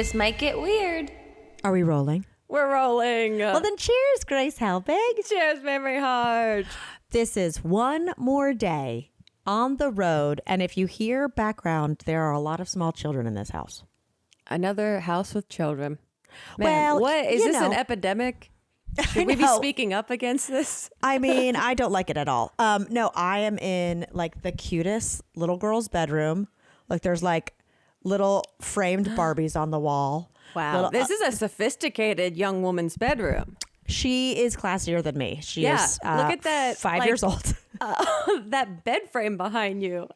This might get weird. Are we rolling? We're rolling. Well, then cheers, Grace Helbig. Cheers, Mamrie Hart. This is one more day on the road. And if you hear background, there are a lot of small children in this house. Another house with children. Man, Well, what is this an know. epidemic? Should we be speaking up against this? I mean, I don't like it at all. No, I am in like the cutest little girl's bedroom. Like there's like little framed Barbies on the wall. Wow. This is a sophisticated young woman's bedroom. She is classier than me. She is look at that, 5 years old. That bed frame behind you.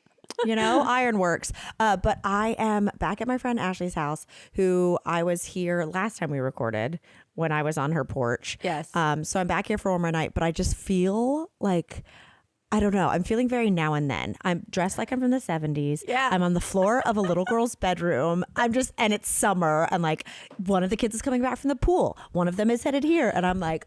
You know, ironworks. But I am back at my friend Ashley's house, who I was here last time we recorded when I was on her porch. Yes. So I'm back here for one more night, but I just feel like, I don't know. I'm feeling very now and then. I'm dressed like I'm from the 70s. Yeah. I'm on the floor of a little girl's bedroom. And it's summer. And like one of the kids is coming back from the pool. One of them is headed here. And I'm like,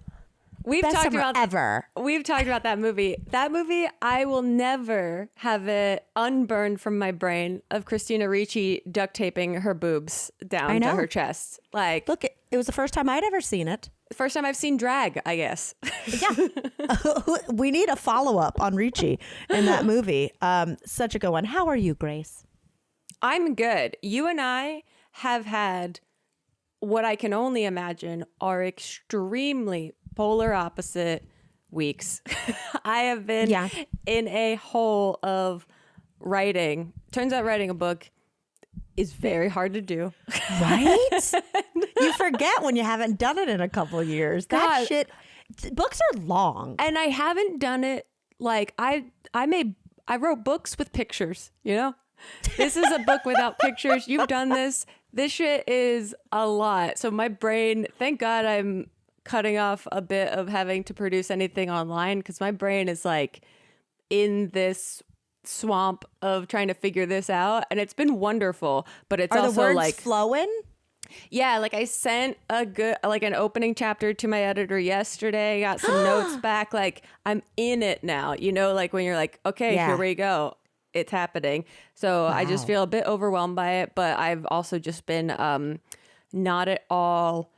We've best talked summer about ever. We've talked about that movie. That movie, I will never have it unburned from my brain of Christina Ricci duct taping her boobs down to her chest. Like, Look, it was the first time I'd ever seen it. the first time I've seen drag, I guess. Yeah. We need a follow-up on Ricci in that movie. Such a good one. How are you, Grace? I'm good. You and I have had what I can only imagine are extremely polar opposite weeks. I have been in a hole of writing. Turns out writing a book is very hard to do. Right? You forget when you haven't done it in a couple of years. That God. shit, books are long. And I haven't done it like I wrote books with pictures, you know? This is a book without pictures. You've done this. This shit is a lot. So my brain, thank God I'm cutting off a bit of having to produce anything online, because my brain is like in this swamp of trying to figure this out, and it's been wonderful. But it's Are also the words like flowing? yeah, like I sent an opening chapter to my editor yesterday, got some notes back. Like I'm in it now, you know, like when you're like, okay, here we go. It's happening. So I just feel a bit overwhelmed by it, but I've also just been not at all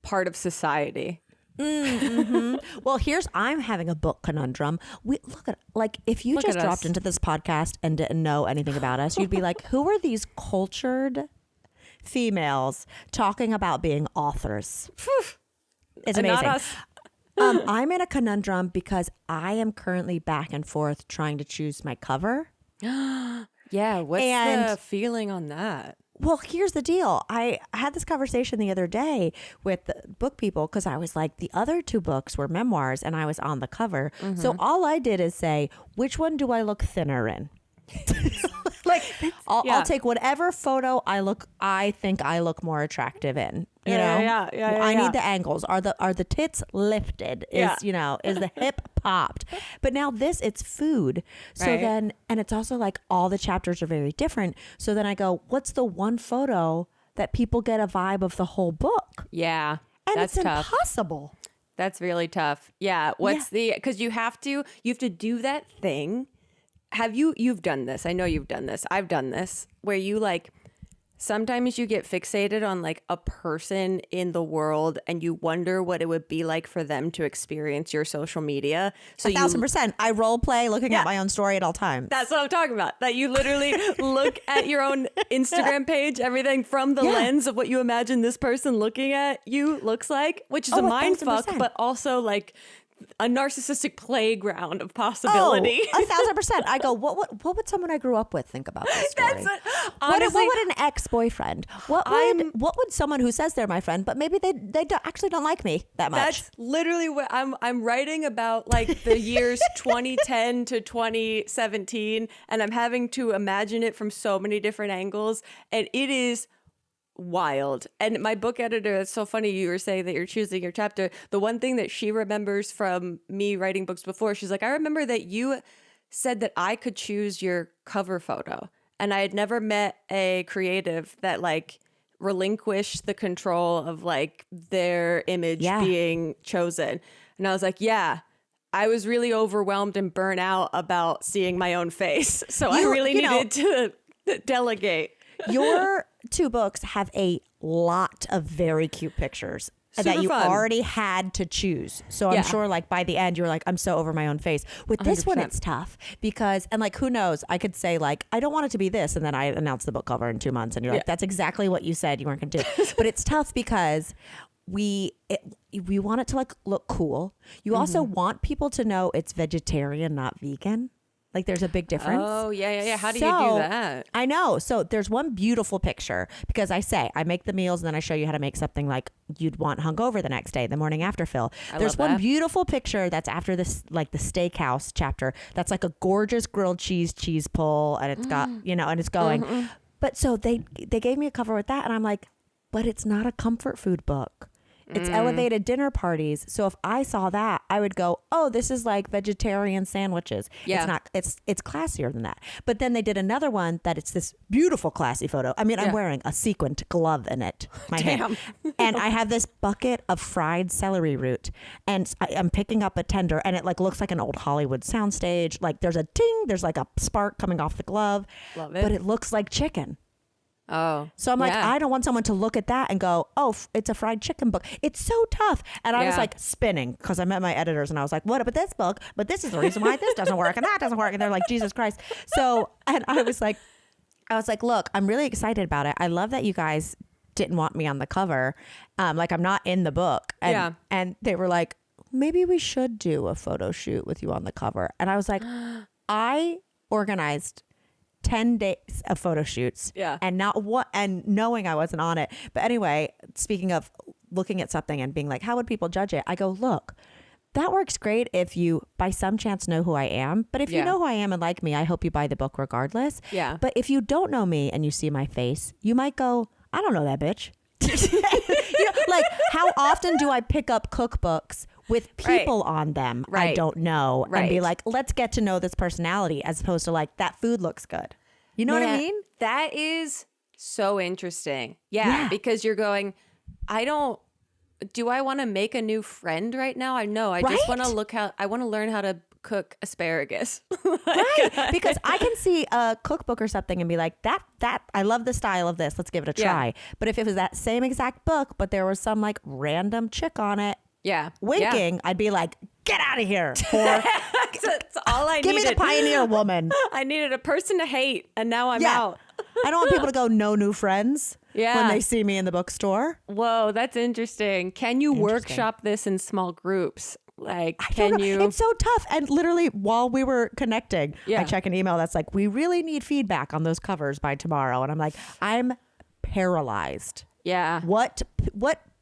part of society. Mm-hmm. Well, I'm having a book conundrum. Look at, like, if you just dropped into this podcast and didn't know anything about us, you'd be like, who are these cultured females talking about being authors? It's amazing. Not us. I'm in a conundrum because I am currently back and forth trying to choose my cover. Yeah, what's the feeling on that? Well, here's the deal. I had this conversation the other day with the book people because I was like, the other two books were memoirs and I was on the cover. Mm-hmm. So all I did is say, which one do I look thinner in? Like, I'll take whatever photo I think I look more attractive in. You know? Yeah. I need the angles. Are the tits lifted? Is the hip popped? But now it's food. So then, and it's also like all the chapters are very different. So then I go, what's the one photo that people get a vibe of the whole book? Yeah. And that's it's tough. impossible. That's really tough. Yeah. Because you have to do that thing. You've done this. I know you've done this. I've done this where you like, sometimes you get fixated on like a person in the world and you wonder what it would be like for them to experience your social media. So 1,000%. I role play looking at my own story at all times. That's what I'm talking about. That you literally look at your own Instagram page, everything from the lens of what you imagine this person looking at you looks like, which is a mind fuck, but also like a narcissistic playground of possibility. 1,000%. I go, what would someone I grew up with think about this story? Honestly, what would an ex-boyfriend? What would someone who says they're my friend, but maybe they actually don't like me that much? That's literally what I'm writing about, like the years 2010 to 2017, and I'm having to imagine it from so many different angles, and it is wild. And my book editor, it's so funny you were saying that you're choosing your chapter. The one thing that she remembers from me writing books before, she's like, I remember that you said that I could choose your cover photo. And I had never met a creative that like relinquished the control of like their image being chosen. And I was like, I was really overwhelmed and burnt out about seeing my own face. So I really needed to delegate. Your two books have a lot of very cute pictures that you fun. already had to choose. So I'm sure like by the end, you're like, I'm so over my own face. With this one, 100%. it's tough because, and like, who knows? I could say like, I don't want it to be this. And then I announce the book cover in 2 months and you're like, that's exactly what you said you weren't going to do. But it's tough because we want it to like look cool. You also want people to know it's vegetarian, not vegan. Like there's a big difference. Oh, yeah. How do you do that? I know. So there's one beautiful picture because I make the meals and then I show you how to make something like you'd want hungover the next day, the morning after Phil. There's one beautiful picture that's after this, like the steakhouse chapter. That's like a gorgeous grilled cheese pull and it's got, and it's going. But so they gave me a cover with that and I'm like, but it's not a comfort food book. It's elevated dinner parties. So if I saw that, I would go, oh, this is like vegetarian sandwiches. Yeah. It's not, it's classier than that. But then they did another one that it's this beautiful classy photo. I mean, I'm wearing a sequined glove in it. My hand. And I have this bucket of fried celery root and I'm picking up a tender and it like looks like an old Hollywood soundstage. Like there's a ting, there's like a spark coming off the glove. Love it. But it looks like chicken. Oh. So I'm like, I don't want someone to look at that and go, oh, it's a fried chicken book. It's so tough. And I was like spinning because I met my editors and I was like, what about this book? But this is the reason why this doesn't work and that doesn't work. And they're like, Jesus Christ. So, and I was like, look, I'm really excited about it. I love that you guys didn't want me on the cover. Like I'm not in the book. And, and they were like, maybe we should do a photo shoot with you on the cover. And I was like, I organized 10 days of photo shoots and knowing I wasn't on it. But anyway, speaking of looking at something and being like, how would people judge it? I go, look, that works great if you by some chance know who I am. But if you know who I am and like me, I hope you buy the book regardless. Yeah. But if you don't know me and you see my face, you might go, I don't know that bitch. Like how often do I pick up cookbooks with people on them I don't know and be like, let's get to know this personality as opposed to like that food looks good. You know what I mean? That is so interesting. Yeah, because you're going, do I want to make a new friend right now? I know. I just want to I want to learn how to cook asparagus. Right. Because I can see a cookbook or something and be like, that I love the style of this. Let's give it a try. But if it was that same exact book, but there was some like random chick on it winking, I'd be like, get out of here. Or that's all I needed. Give me the pioneer woman. I needed a person to hate and now I'm out. I don't want people to go no new friends when they see me in the bookstore. Whoa, that's interesting. Can you workshop this in small groups? Like, can you? It's so tough. And literally while we were connecting, I check an email that's like, we really need feedback on those covers by tomorrow. And I'm like, I'm paralyzed. Yeah. What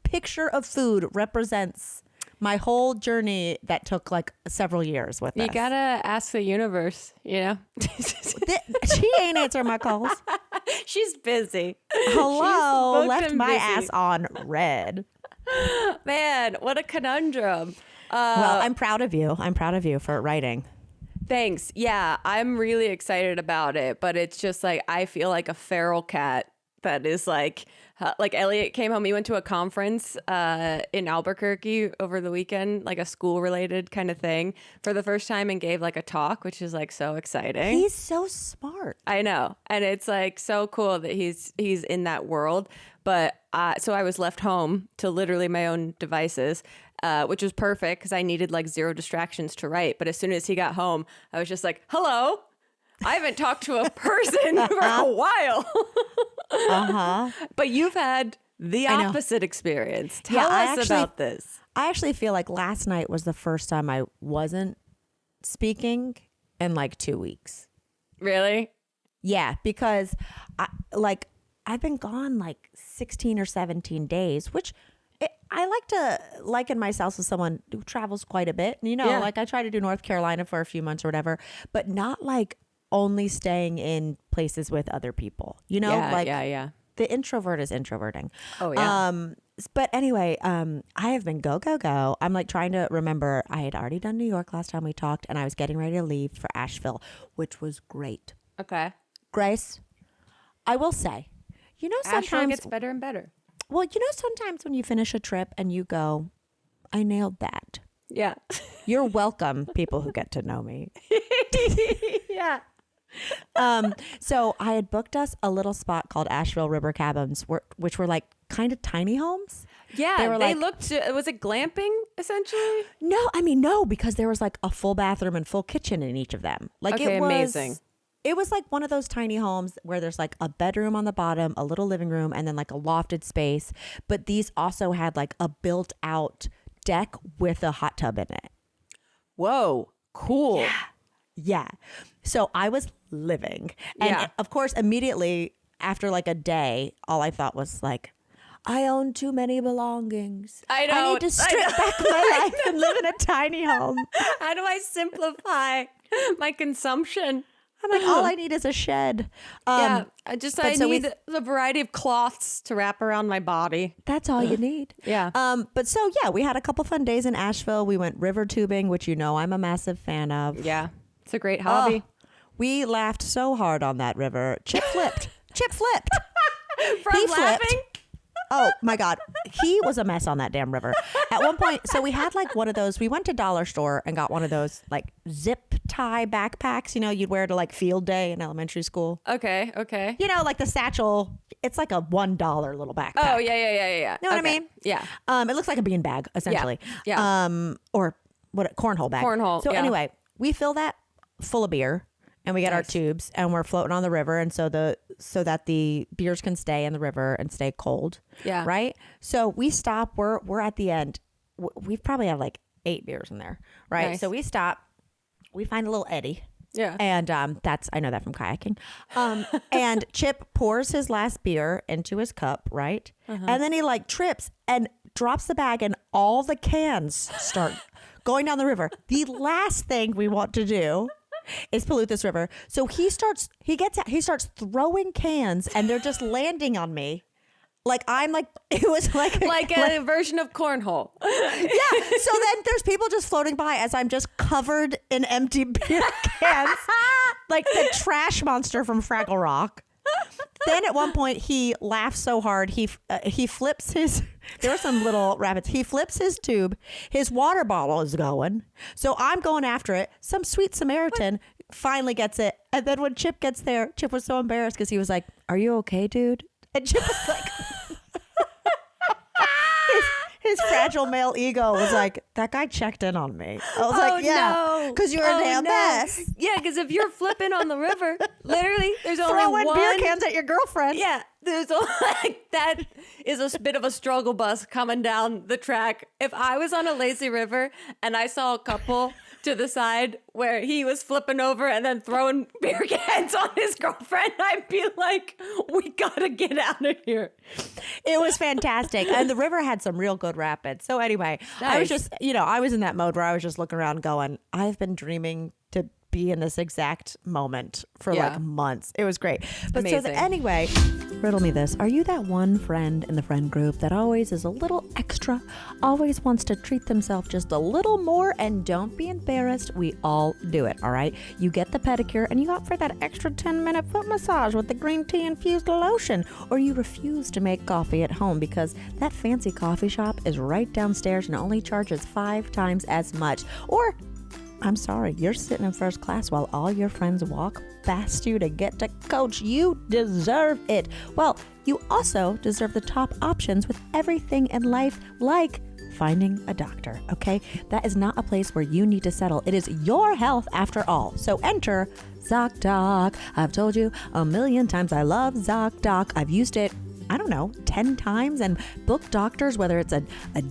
picture of food represents my whole journey that took like several years with this? You gotta ask the universe, She ain't answering my calls. She's busy. Hello. Left my ass on red. Man, what a conundrum. Well, I'm proud of you. I'm proud of you for writing. Thanks. Yeah, I'm really excited about it, but it's just like I feel like a feral cat that is like Elliot came home. He went to a conference in Albuquerque over the weekend, like a school related kind of thing for the first time and gave like a talk, which is like so exciting. He's so smart. I know. And it's like so cool that he's in that world. But so I was left home to literally my own devices, which was perfect because I needed like zero distractions to write. But as soon as he got home, I was just like, hello. I haven't talked to a person for a while. But you've had the opposite experience. Tell us about this. I actually feel like last night was the first time I wasn't speaking in like 2 weeks. Really? Yeah, because I've been gone like 16 or 17 days, which I like to liken myself as someone who travels quite a bit. Like I try to do North Carolina for a few months or whatever, but not like only staying in places with other people, the introvert is introverting. Oh yeah. But anyway, I have been go. I'm like trying to remember. I had already done New York last time we talked and I was getting ready to leave for Asheville, which was great. Okay. Grace, I will say, sometimes Asheville gets better and better. Well, sometimes when you finish a trip and you go, I nailed that. Yeah. You're welcome, people who get to know me. Yeah. So I had booked us a little spot called Asheville River Cabins, which were like kind of tiny homes. Yeah, They were they like- looked. Was it glamping essentially? No, because there was like a full bathroom and full kitchen in each of them. Like Okay, it was amazing. It was like one of those tiny homes where there's like a bedroom on the bottom, a little living room, and then like a lofted space. But these also had like a built out deck with a hot tub in it. Whoa, cool. Yeah. So I was living. And Yeah. of course, immediately after like a day, all I thought was like, I own too many belongings. I know. I need to strip back my life and live in a tiny home. How do I simplify my consumption? I'm like, all I need is a shed. I so we- need a variety of cloths to wrap around my body. That's all you need. Yeah. But so, yeah, we had a couple fun days in Asheville. We went river tubing, which you know I'm a massive fan of. Yeah. It's a great hobby. We laughed so hard on that river. Chip flipped. Chip flipped. From He laughing? flipped. Oh my God. He was a mess on that damn river. At one point, so we had like one of those, we went to Dollar Store and got one of those like zip tie backpacks, you know, you'd wear to like field day in elementary school. Okay. You know, like the satchel, it's like a $1 little backpack. Oh, yeah. Know what I Okay. mean? Yeah. It looks like a bean bag, essentially. Yeah. Or what, a cornhole bag. Cornhole, So yeah. anyway, we fill that full of beer and we get our Nice. tubes and we're floating on the river. And so that the beers can stay in the river and stay cold. Yeah. Right. So we stop, we're at the end. We've probably had like 8 beers in there. Right. Nice. So we stop, we find a little eddy. Yeah. And I know that from kayaking. And Chip pours his last beer into his cup, right? And then he like trips and drops the bag and all the cans start going down the river. The last thing we want to do is pollute this river. So he starts throwing cans and they're just landing on me. Like I'm like, it was like a version of cornhole. yeah. So then there's people just floating by as I'm just covered in empty beer cans, like the trash monster from Fraggle Rock. Then at one point he laughs so hard he flips his. There were some little rabbits. He flips his tube. His water bottle is going. So I'm going after it. Some sweet Samaritan finally gets it. And then when Chip gets there, Chip was so embarrassed because he was like, "Are you okay, dude?" And Chip was like. His fragile male ego was like, that guy checked in on me. I was like, yeah, because you're a damn mess. Yeah, because if you're flipping on the river, literally, there's only Throwing one beer cans at your girlfriend. Yeah, there's that is a bit of a struggle bus coming down the track. If I was on a lazy river and I saw a couple to the side where he was flipping over and then throwing beer cans on his girlfriend, I'd be like, we gotta get out of here. It was fantastic. And the river had some real good rapids. So anyway, I was Nice. just, I was in that mode where I was just looking around going, I've been dreaming to be in this exact moment for Yeah. like months. It was great. But Amazing. anyway, riddle me this. Are you that one friend in the friend group that always is a little extra, always wants to treat themselves just a little more, and don't be embarrassed? We all do it, all right? You get the pedicure and you opt for that extra 10-minute foot massage with the green tea infused lotion, or you refuse to make coffee at home because that fancy coffee shop is right downstairs and only charges 5 times as much. Or I'm sorry, you're sitting in first class while all your friends walk past you to get to coach. You deserve it. Well, you also deserve the top options with everything in life, like finding a doctor, okay? That is not a place where you need to settle. It is your health after all. So enter ZocDoc. I've told you a million times I love ZocDoc. I've used it 10 times and book doctors, whether it's a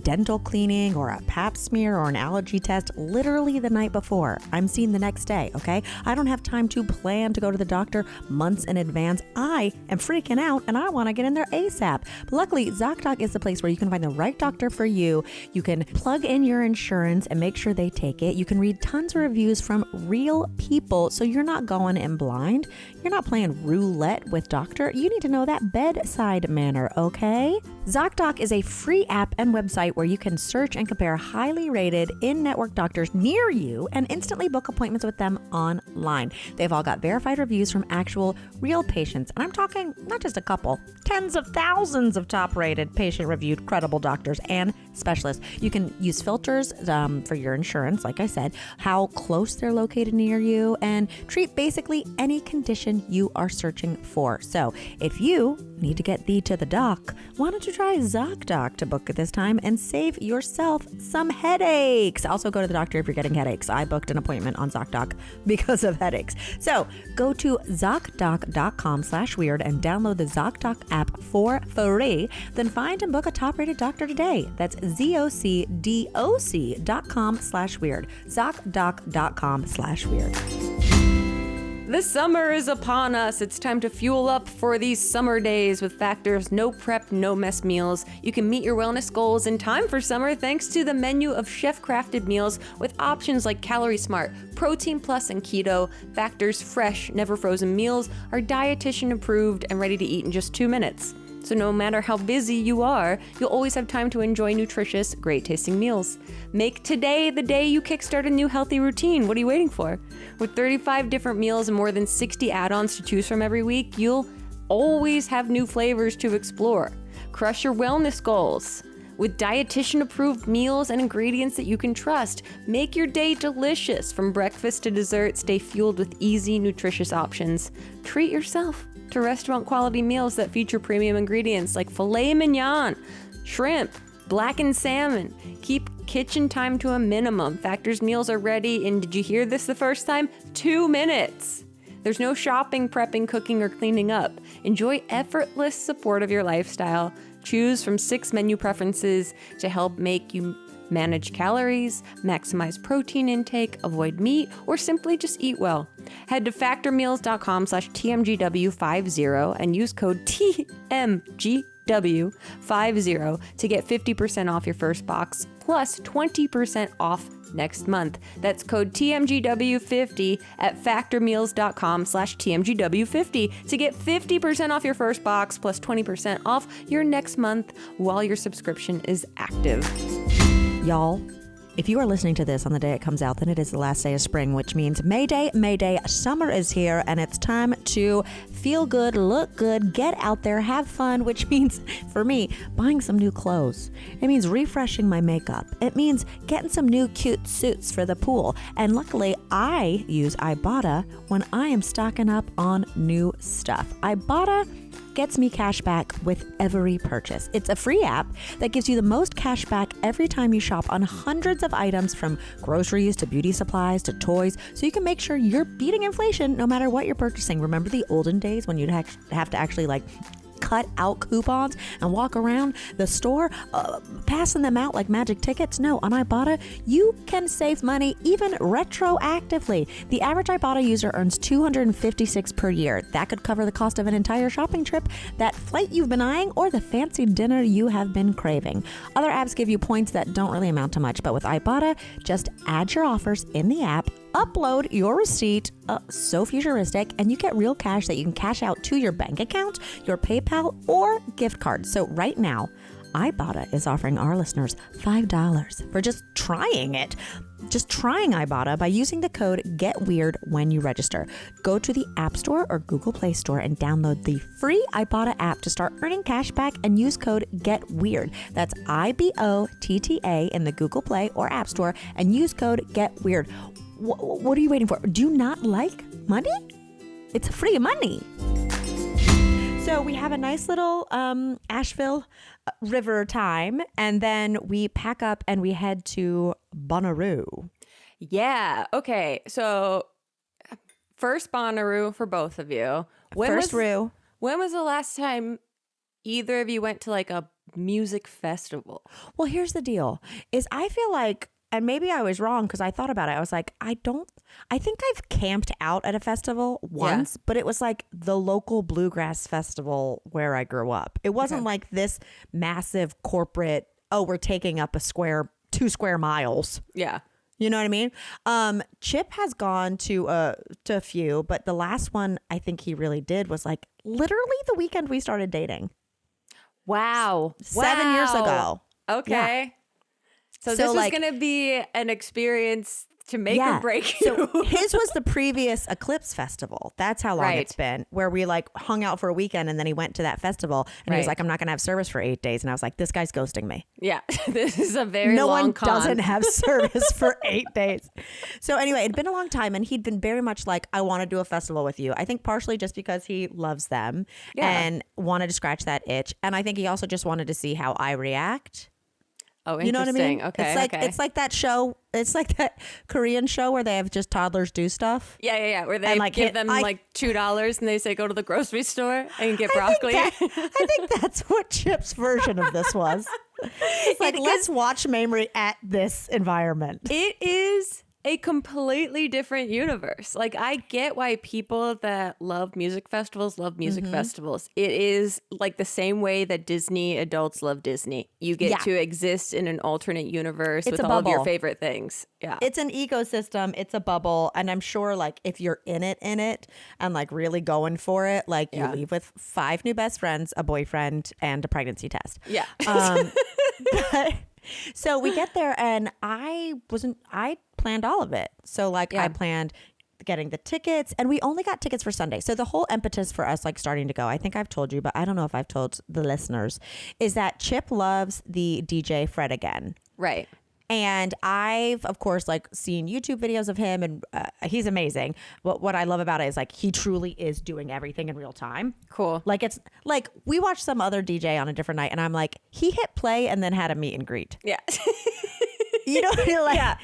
dental cleaning or a pap smear or an allergy test, literally the night before. I'm seen the next day, okay? I don't have time to plan to go to the doctor months in advance. I am freaking out and I want to get in there ASAP. But luckily, ZocDoc is the place where you can find the right doctor for you. You can plug in your insurance and make sure they take it. You can read tons of reviews from real people, so you're not going in blind. You're not playing roulette with doctor. You need to know that bedside manner, okay? ZocDoc is a free app and website where you can search and compare highly rated in-network doctors near you and instantly book appointments with them online. They've all got verified reviews from actual real patients. And I'm talking not just a couple, tens of thousands of top-rated, patient-reviewed, credible doctors and specialists. You can use filters for your insurance, like I said, how close they're located near you, and treat basically any condition you are searching for. So if you need to get thee to the doc, why don't you try ZocDoc to book at this time and save yourself some headaches? Also go to the doctor if you're getting headaches. I booked an appointment on ZocDoc because of headaches. So go to ZocDoc.com/weird and download the ZocDoc app for free. Then find and book a top-rated doctor today. That's ZocDoc.com/weird. ZocDoc.com/weird. The summer is upon us. It's time to fuel up for these summer days with Factor's no prep, no mess meals. You can meet your wellness goals in time for summer thanks to the menu of chef-crafted meals with options like Calorie Smart, Protein Plus, and Keto. Factor's fresh, never frozen meals are dietitian approved and ready to eat in just 2 minutes. So no matter how busy you are, you'll always have time to enjoy nutritious, great-tasting meals. Make today the day you kickstart a new healthy routine. What are you waiting for? With 35 different meals and more than 60 add-ons to choose from every week, you'll always have new flavors to explore. Crush your wellness goals with dietitian-approved meals and ingredients that you can trust. Make your day delicious. From breakfast to dessert, stay fueled with easy, nutritious options. Treat yourself to restaurant-quality meals that feature premium ingredients like filet mignon, shrimp, blackened salmon. Keep kitchen time to a minimum. Factor's meals are ready in, did you hear this the first time? 2 minutes. There's no shopping, prepping, cooking, or cleaning up. Enjoy effortless support of your lifestyle. Choose from 6 menu preferences to help make you manage calories, maximize protein intake, avoid meat, or simply just eat well. Head to factormeals.com/TMGW50 and use code TMGW50 to get 50% off your first box plus 20% off next month. That's code TMGW50 at factormeals.com/TMGW50 to get 50% off your first box plus 20% off your next month while your subscription is active. Y'all, if you are listening to this on the day it comes out, then it is the last day of spring, which means May Day, summer is here, and it's time to feel good, look good, get out there, have fun, which means, for me, buying some new clothes. It means refreshing my makeup. It means getting some new cute suits for the pool. And luckily, I use Ibotta when I am stocking up on new stuff. Ibotta gets me cash back with every purchase. It's a free app that gives you the most cash back every time you shop on hundreds of items, from groceries to beauty supplies to toys, so you can make sure you're beating inflation no matter what you're purchasing. Remember the olden days when you'd have to actually cut out coupons and walk around the store passing them out like magic tickets? No, on Ibotta, you can save money even retroactively. The average Ibotta user earns $256 per year. That could cover the cost of an entire shopping trip, that flight you've been eyeing, or the fancy dinner you have been craving. Other apps give you points that don't really amount to much, but with Ibotta, just add your offers in the app, upload your receipt, so futuristic, and you get real cash that you can cash out to your bank account, your PayPal, or gift card. So right now, Ibotta is offering our listeners $5 for just trying it. Just trying Ibotta by using the code GETWEIRD when you register. Go to the App Store or Google Play Store and download the free Ibotta app to start earning cash back and use code GETWEIRD. That's IBOTTA in the Google Play or App Store and use code GETWEIRD. What are you waiting for? Do you not like money? It's free money. So we have a nice little Asheville river time, and then we pack up and we head to Bonnaroo. Yeah. Okay. So first Bonnaroo for both of you. When was the last time either of you went to like a music festival? Well, here's the deal, is I feel like, and maybe I was wrong because I thought about it. I was like, I think I've camped out at a festival once, but it was like the local bluegrass festival where I grew up. It wasn't like this massive corporate, we're taking up 2 square miles. Yeah. You know what I mean? Chip has gone to a few, but the last one I think he really did was like literally the weekend we started dating. Wow. 7 years ago. Okay. Yeah. So this was going to be an experience to make or break you. So his was the previous Eclipse Festival. That's how long it's been, where we like hung out for a weekend and then he went to that festival and he was like, I'm not going to have service for 8 days. And I was like, this guy's ghosting me. Yeah. This is a very long one con. doesn't have service for 8 days. So anyway, it'd been a long time and he'd been very much like, I want to do a festival with you. I think partially just because he loves them and wanted to scratch that itch. And I think he also just wanted to see how I react. Oh, interesting. You know what I mean? Okay. It's like that show. It's like that Korean show where they have just toddlers do stuff. Yeah. Where they give them like $2 and they say, go to the grocery store and get broccoli. I think that's what Chip's version of this was. It's like, let's watch Mamrie at this environment. It is a completely different universe. Like, I get why people that love music festivals love music festivals. It is like the same way that Disney adults love Disney. You get to exist in an alternate universe with all of your favorite things. Yeah. It's an ecosystem. It's a bubble. And I'm sure like if you're in it and like really going for it, like you leave with 5 new best friends, a boyfriend, and a pregnancy test. Yeah. But, so we get there and I planned all of it. So like I planned getting the tickets and we only got tickets for Sunday. So the whole impetus for us like starting to go, I think I've told you, but I don't know if I've told the listeners, is that Chip loves the DJ Fred again. Right. And I've, of course, like seen YouTube videos of him and he's amazing. What I love about it is like he truly is doing everything in real time. Cool. Like it's like we watched some other DJ on a different night and I'm like, he hit play and then had a meet and greet. Yeah. You know, like,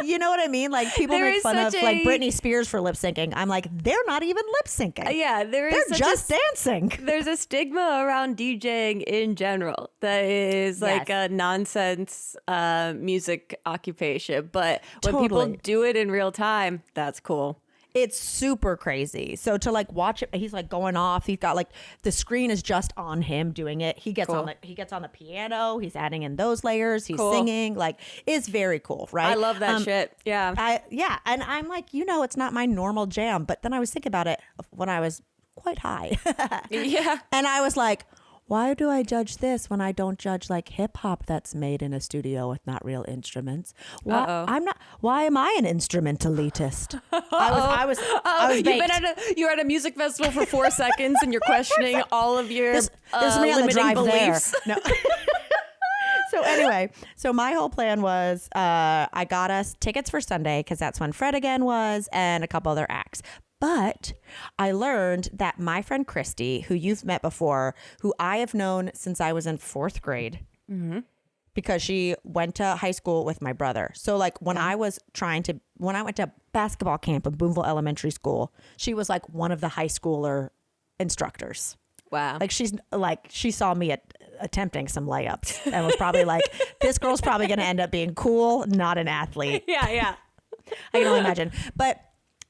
you know what I mean? Like people make fun of like Britney Spears for lip syncing. I'm like, they're not even lip syncing. They're just dancing. There's a stigma around DJing in general that is like a nonsense music occupation. But when people do it in real time, that's cool. It's super crazy. So to like watch it, he's like going off. He's got like the screen is just on him doing it. He gets on the piano. He's adding in those layers. He's singing. Like it's very cool, right? I love that shit. Yeah. And I'm like, it's not my normal jam. But then I was thinking about it when I was quite high. Yeah. And I was like, why do I judge this when I don't judge like hip hop that's made in a studio with not real instruments? Why am I an instrumentalist? I was you're at a music festival for 4 seconds and you're questioning all of your this me on the limiting drive beliefs. there. No. So anyway, my whole plan was I got us tickets for Sunday because that's when Fred again was and a couple other acts. But I learned that my friend Christy, who you've met before, who I have known since I was in 4th grade, because she went to high school with my brother. So like when I went to basketball camp in Boonville Elementary School, she was like one of the high schooler instructors. Wow. Like she saw me attempting some layups and was probably like, this girl's probably going to end up being cool, not an athlete. Yeah. I can only imagine. But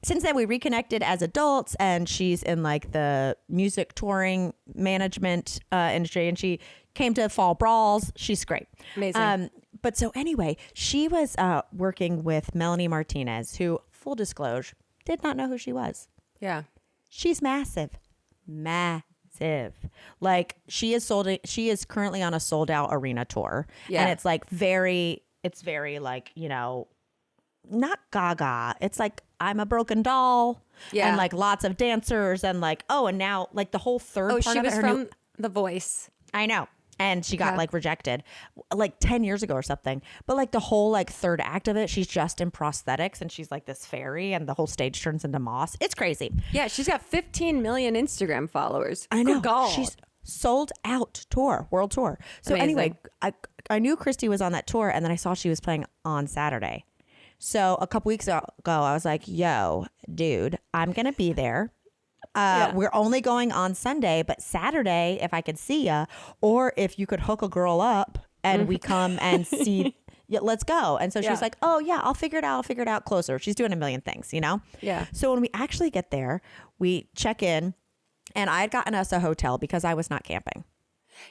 since then we reconnected as adults and she's in like the music touring management industry and she came to Fall Brawls. She's great. Amazing. But so anyway, she was working with Melanie Martinez, who, full disclosure, did not know who she was. Yeah. She's massive. Like she is currently on a sold out arena tour. Yeah. And it's very like, not gaga. It's like I'm a broken doll. Yeah. And like lots of dancers and like, and now like the whole third part she of was it. From The Voice. I know. And she got like rejected like 10 years ago or something. But like the whole like third act of it, she's just in prosthetics and she's like this fairy and the whole stage turns into moss. It's crazy. Yeah. She's got 15 million Instagram followers. I know. God. She's sold out world tour. So Amazing. Anyway, I knew Christy was on that tour and then I saw she was playing on Saturday. So a couple weeks ago, I was like, yo, dude, I'm going to be there. We're only going on Sunday, but Saturday, if I could see ya, or if you could hook a girl up and we come and see, let's go. And so she's like, oh yeah, I'll figure it out closer. She's doing a million things, Yeah. So when we actually get there, we check in and I had gotten us a hotel because I was not camping.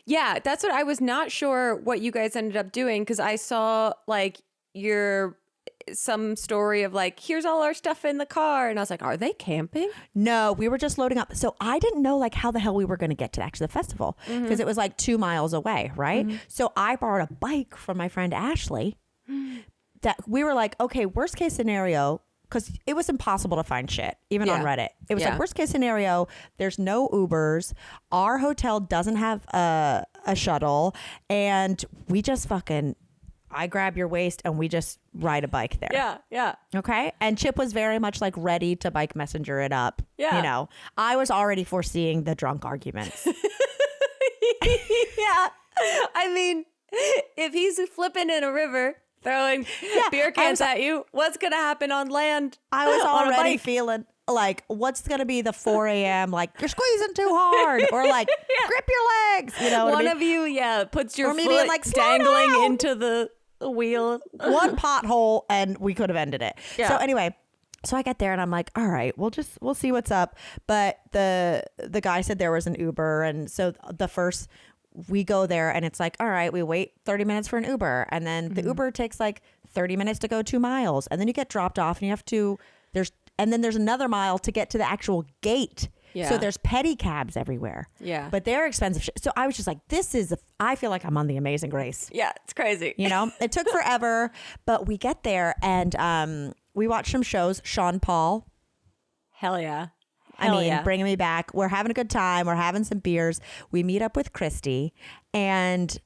Yeah, that's what I was not sure what you guys ended up doing because I saw like your some story of like, here's all our stuff in the car. And I was like, are they camping? No, we were just loading up. So I didn't know like how the hell we were going to get to actually the festival because it was like 2 miles away. Right. So I borrowed a bike from my friend Ashley that we were like, okay, worst case scenario, because it was impossible to find shit, even on Reddit. It was like, worst case scenario, there's no Ubers. Our hotel doesn't have a shuttle. And we just I grab your waist and we just ride a bike there. Yeah, yeah. Okay. And Chip was very much like ready to bike messenger it up. Yeah. You know, I was already foreseeing the drunk arguments. Yeah. I mean, if he's flipping in a river, throwing beer cans at you, what's going to happen on land? I was already feeling like, what's going to be the 4 a.m. like, you're squeezing too hard or like, grip your legs. You know what One I mean? of you, puts your or maybe foot like dangling down. into the wheel. One pothole and we could have ended it. Yeah. So anyway, so I get there and I'm like, all right, we'll see what's up. But the guy said there was an Uber. And so we go there and it's like, all right, we wait 30 minutes for an Uber. And then the Uber takes like 30 minutes to go 2 miles. And then you get dropped off and you have to, and then there's another mile to get to the actual gate. Yeah. So there's petty cabs everywhere. Yeah. But they're expensive. So I was just like, I feel like I'm on the Amazing Grace. Yeah, it's crazy. You know, it took forever, but we get there and we watch some shows. Sean Paul. Hell yeah. Bringing me back. We're having a good time. We're having some beers. We meet up with Christy and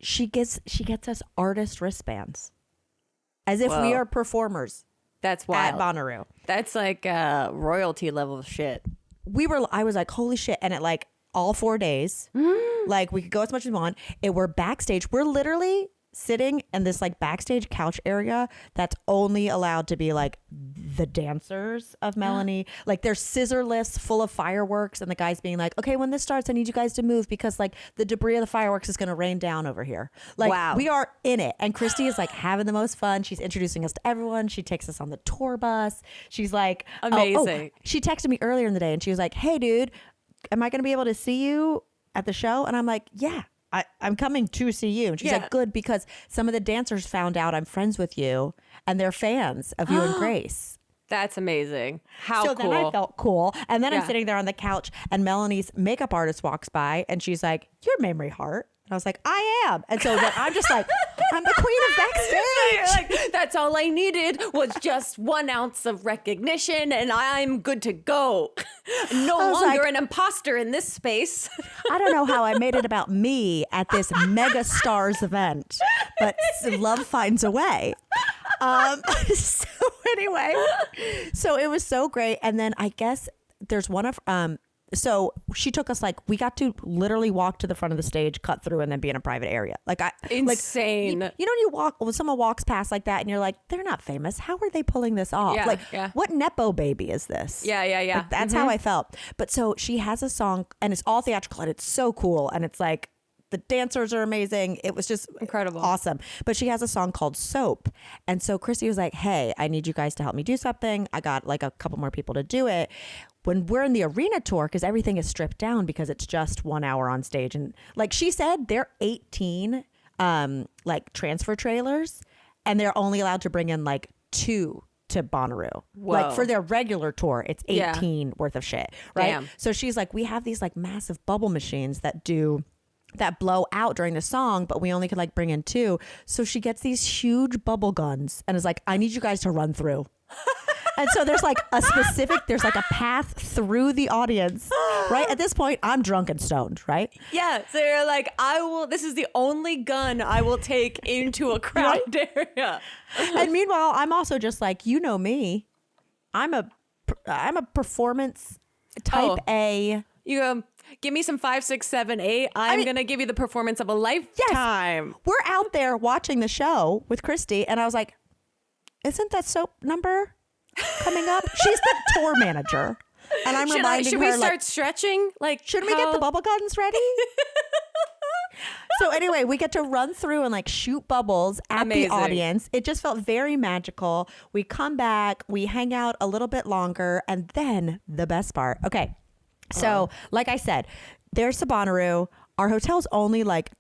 she gets us artist wristbands as if we are performers. That's wild. At Bonnaroo. That's like royalty level shit. I was like, holy shit. And at like all 4 days, like we could go as much as we want. We're backstage. We're literally sitting in this like backstage couch area that's only allowed to be like the dancers of Melanie. Like there's scissor lifts full of fireworks and the guys being like, okay, when this starts, I need you guys to move because like the debris of the fireworks is going to rain down over here. Like wow. We are in it. And Christy is like having the most fun. She's introducing us to everyone. She takes us on the tour bus. She's like, amazing. She texted me earlier in the day and she was like, hey dude, am I going to be able to see you at the show? And I'm like, yeah. I'm coming to see you. And she's like, good, because some of the dancers found out I'm friends with you and they're fans of you and Grace. That's amazing. How so cool. then I felt cool. And then I'm sitting there on the couch and Melanie's makeup artist walks by and she's like, you're Mamrie Hart. And I was like, I am. And so then I'm just like, I'm the queen of backstage. Like, that's all I needed was just 1 ounce of recognition and I'm good to go. No longer an imposter in this space. I don't know how I made it about me at this mega stars event, but love finds a way. So anyway, so it was so great. And then I guess there's one of, so she took us like, we got to literally walk to the front of the stage, cut through and then be in a private area. Insane. Like, you know, when someone walks past like that and you're like, they're not famous. How are they pulling this off? What Nepo baby is this? Yeah. Like, that's how I felt. But so she has a song and it's all theatrical and it's so cool. And it's like, the dancers are amazing. It was just incredible. Awesome. But she has a song called Soap. And so Christy was like, hey, I need you guys to help me do something. I got like a couple more people to do it. When we're in the arena tour, because everything is stripped down because it's just 1 hour on stage. And like she said, they're 18 like transfer trailers and they're only allowed to bring in like 2 to Bonnaroo. Whoa. Like for their regular tour, it's 18 worth of shit. Right. Damn. So she's like, we have these like massive bubble machines that blow out during the song, but we only could like bring in 2. So she gets these huge bubble guns and is like, I need you guys to run through. And so there's like a path through the audience, right? At this point, I'm drunk and stoned, right? Yeah. So you're like, this is the only gun I will take into a crowded area. And meanwhile, I'm also just like, you know me, I'm a performance type A. You go, give me some 5, 6, 7, 8. I'm going to give you the performance of a lifetime. Yes. We're out there watching the show with Christy. And I was like, isn't that Soap number coming up? She's the tour manager. And I'm reminding her, should we start stretching? Like, shouldn't we get the bubble guns ready? So anyway, we get to run through and like shoot bubbles at the audience. It just felt very magical. We come back, we hang out a little bit longer, and then the best part. Okay. So like I said, there's the Bonnaroo. Our hotel's only like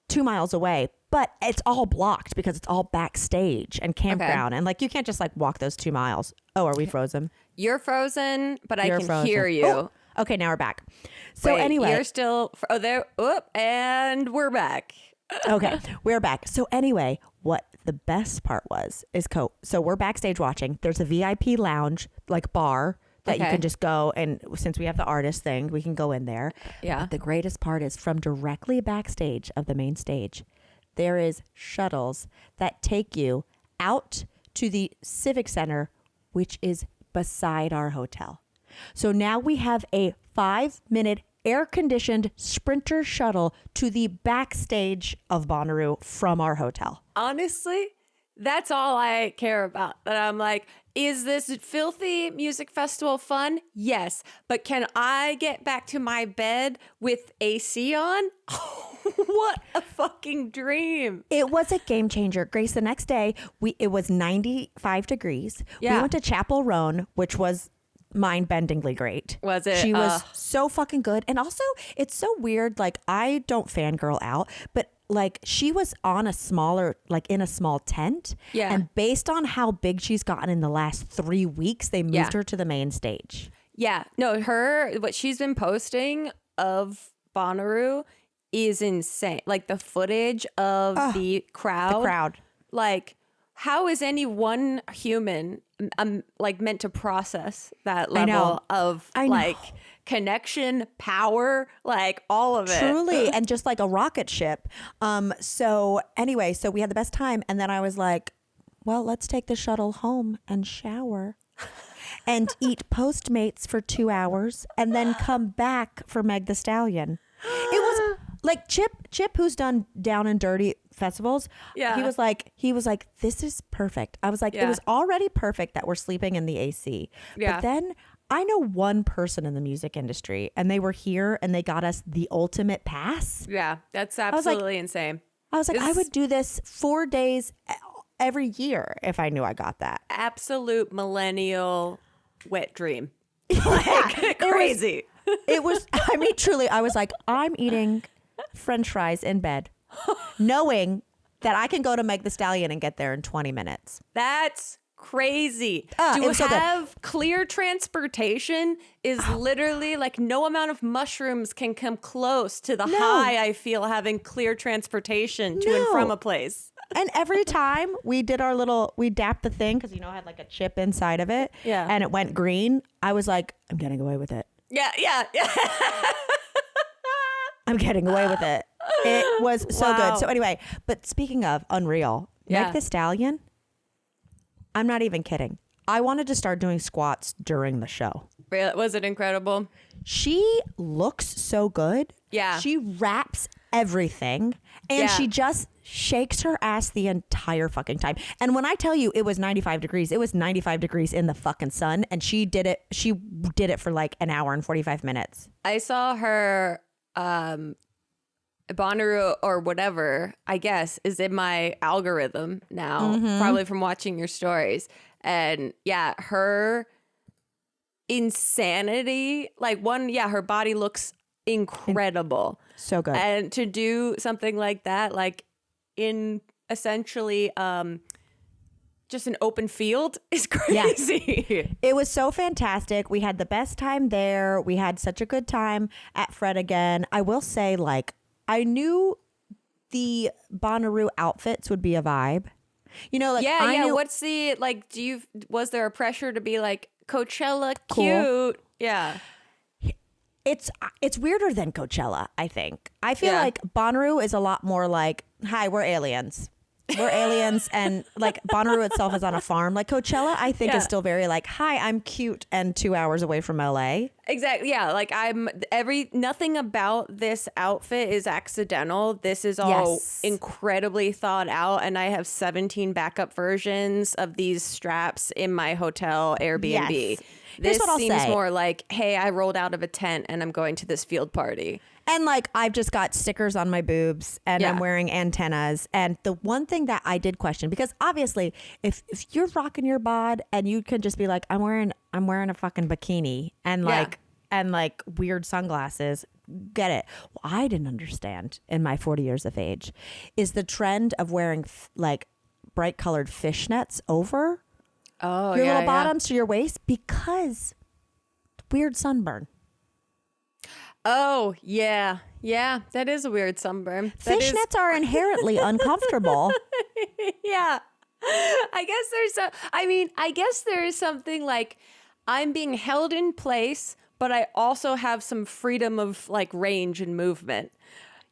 2 miles away, but it's all blocked because it's all backstage and campground. And like, you can't just like walk those 2 miles. Oh, are we frozen? You're frozen, but I can frozen. hear you. Oh, okay, now we're back. So Wait, anyway. you're still, there, and we're back. Okay, we're back. So anyway, what the best part was is so we're backstage watching. There's a VIP lounge, like bar, that you can just go, and since we have the artist thing, we can go in there. Yeah. But the greatest part is from directly backstage of the main stage, there is shuttles that take you out to the Civic Center, which is beside our hotel. So now we have a 5-minute air-conditioned Sprinter shuttle to the backstage of Bonnaroo from our hotel. Honestly, that's all I care about. That I'm like, is this filthy music festival fun? Yes. But can I get back to my bed with AC on? What a fucking dream. It was a game changer. Grace, the next day, it was 95 degrees. Yeah. We went to Chapel Roan, which was mind-bendingly great. Was it? She was so fucking good. And also, it's so weird. Like, I don't fangirl out, but like, she was on a smaller, like in a small tent. Yeah. And based on how big she's gotten in the last 3 weeks, they moved her to the main stage. Yeah. No, what she's been posting of Bonnaroo is insane. Like the footage of the crowd. Like, how is any one human like meant to process that level of like connection, power, like all of it? Truly. And just like a rocket ship. So anyway, so we had the best time. And then I was like, well, let's take the shuttle home and shower and eat Postmates for 2 hours and then come back for Meg the Stallion. It was like Chip, who's done Down and Dirty festivals. Yeah. He was like, this is perfect. I was like, it was already perfect that we're sleeping in the AC. Yeah. But then I know one person in the music industry, and they were here and they got us the ultimate pass. Yeah, that's absolutely insane. I was like, I would do this 4 days every year if I knew I got that. Absolute millennial wet dream. Like, crazy. It was, I mean, truly, I was like, I'm eating French fries in bed, knowing that I can go to Meg the Stallion and get there in 20 minutes. That's crazy. It To was have clear transportation is literally like no amount of mushrooms can come close to the high I feel having clear transportation to and from a place. And every time we did we dapped the thing, because, you know, I had like a chip inside of it. Yeah. And it went green. I was like, I'm getting away with it. Yeah. I'm getting away with it. It was so good. So anyway, but speaking of unreal, Meg the Stallion, I'm not even kidding. I wanted to start doing squats during the show. Was it incredible? She looks so good. Yeah. She raps everything, and she just shakes her ass the entire fucking time. And when I tell you it was 95 degrees, it was 95 degrees in the fucking sun, and she did it for like an hour and 45 minutes. I saw her Bonnaroo or whatever, I guess, is in my algorithm now, probably from watching your stories. And yeah, her insanity, like her body looks incredible. So good. And to do something like that, like in essentially just an open field is crazy. Yeah. It was so fantastic. We had the best time there. We had such a good time at Fred again. I will say, like, I knew the Bonnaroo outfits would be a vibe. You know, like, I knew, what's the, like, was there a pressure to be like Coachella Cool. cute? Yeah. It's weirder than Coachella, I think. I feel like Bonnaroo is a lot more like, hi, we're aliens. We're aliens, and like Bonnaroo itself is on a farm. Like Coachella, I think is still very like, hi, I'm cute and 2 hours away from LA. Exactly. Yeah. Like nothing about this outfit is accidental. This is all incredibly thought out. And I have 17 backup versions of these straps in my hotel Airbnb. Yes. This what I'll seems say. more like, hey, I rolled out of a tent and I'm going to this field party. And like, I've just got stickers on my boobs, and I'm wearing antennas. And the one thing that I did question, because obviously if you're rocking your bod and you can just be like, I'm wearing a fucking bikini, and like, and like weird sunglasses. Get it. What I didn't understand in my 40 years of age is the trend of wearing like bright colored fishnets over your little bottoms to your waist because weird sunburn. Oh, yeah. Yeah, that is a weird sunburn. Fishnets are inherently uncomfortable. Yeah. I guess there is something like I'm being held in place, but I also have some freedom of like range and movement.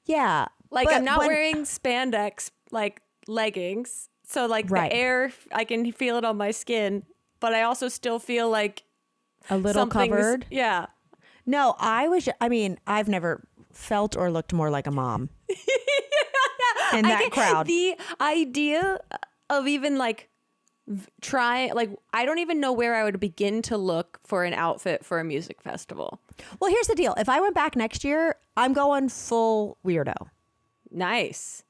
Yeah. Like I'm not wearing spandex like leggings. So like the air, I can feel it on my skin, but I also still feel like a little covered. Yeah. No, I've never felt or looked more like a mom in that crowd. The idea of even like I don't even know where I would begin to look for an outfit for a music festival. Well, here's the deal. If I went back next year, I'm going full weirdo. Nice.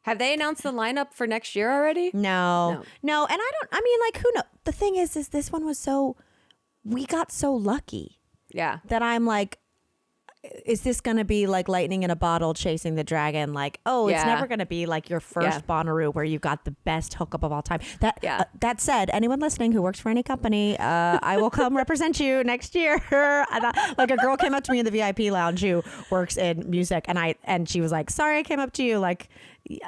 Have they announced the lineup for next year already? No. And who knows? The thing is this one was we got so lucky. Yeah. That I'm like, is this going to be like lightning in a bottle chasing the dragon? Like, it's never going to be like your first Bonnaroo where you got the best hookup of all time. That said, anyone listening who works for any company, I will come represent you next year. Like a girl came up to me in the VIP lounge who works in music, and she was like, "Sorry, I came up to you. Like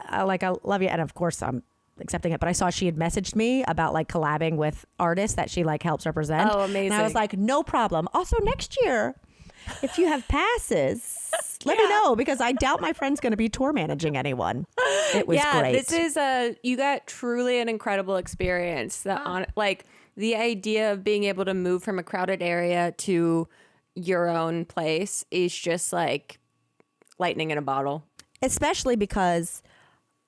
I love you." And of course, I'm accepting it, but I saw she had messaged me about like collabing with artists that she like helps represent. Oh, amazing. And I was like, no problem. Also, next year, if you have passes, let me know, because I doubt my friend's going to be tour managing anyone. It was great. This is you got truly an incredible experience. Like the idea of being able to move from a crowded area to your own place is just like lightning in a bottle. Especially because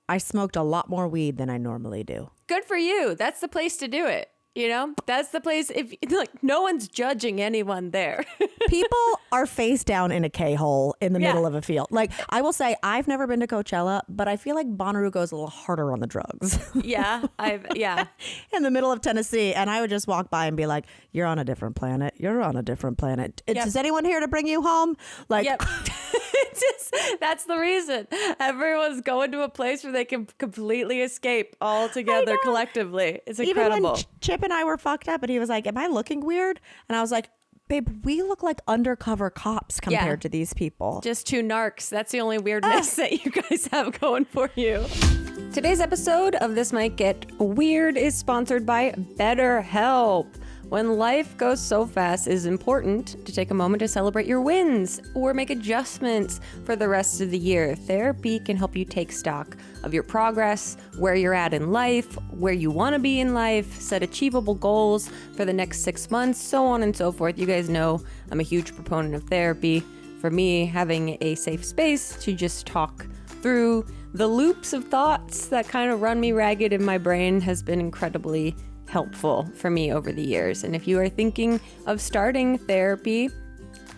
I smoked a lot more weed than I normally do. Good for you. That's the place to do it. You know, that's the place. If like no one's judging anyone there. People are face down in a K-hole in the middle of a field. Like, I will say, I've never been to Coachella, but I feel like Bonnaroo goes a little harder on the drugs. In the middle of Tennessee, and I would just walk by and be like, "You're on a different planet. You're on a different planet. Is anyone here to bring you home?" Like, that's the reason everyone's going to a place where they can completely escape all together collectively. It's incredible. Even when Chip and I were fucked up, and he was like, "Am I looking weird?" And I was like, "Babe, we look like undercover cops compared to these people. Just two narcs. That's the only weirdness that you guys have going for you." Today's episode of This Might Get Weird is sponsored by BetterHelp. When life goes so fast, it is important to take a moment to celebrate your wins or make adjustments for the rest of the year. Therapy can help you take stock of your progress, where you're at in life, where you want to be in life, set achievable goals for the next 6 months, so on and so forth. You guys know I'm a huge proponent of therapy. For me, having a safe space to just talk through the loops of thoughts that kind of run me ragged in my brain has been incredibly helpful for me over the years. And if you are thinking of starting therapy,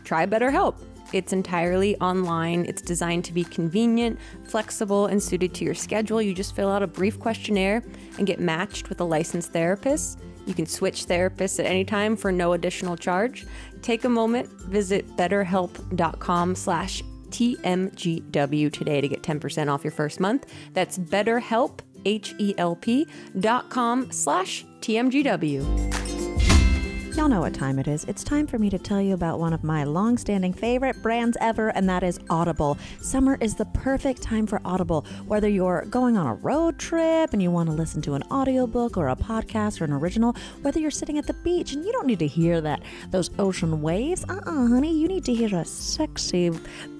try BetterHelp. It's entirely online. It's designed to be convenient, flexible, and suited to your schedule. You just fill out a brief questionnaire and get matched with a licensed therapist. You can switch therapists at any time for no additional charge. Take a moment, visit betterhelp.com/TMGW today to get 10% off your first month. That's BetterHelp, HELP.com/TMGW. Y'all know what time it is. It's time for me to tell you about one of my long-standing favorite brands ever, and that is Audible. Summer is the perfect time for Audible. Whether you're going on a road trip and you want to listen to an audiobook or a podcast or an original, whether you're sitting at the beach and you don't need to hear those ocean waves. Honey, you need to hear a sexy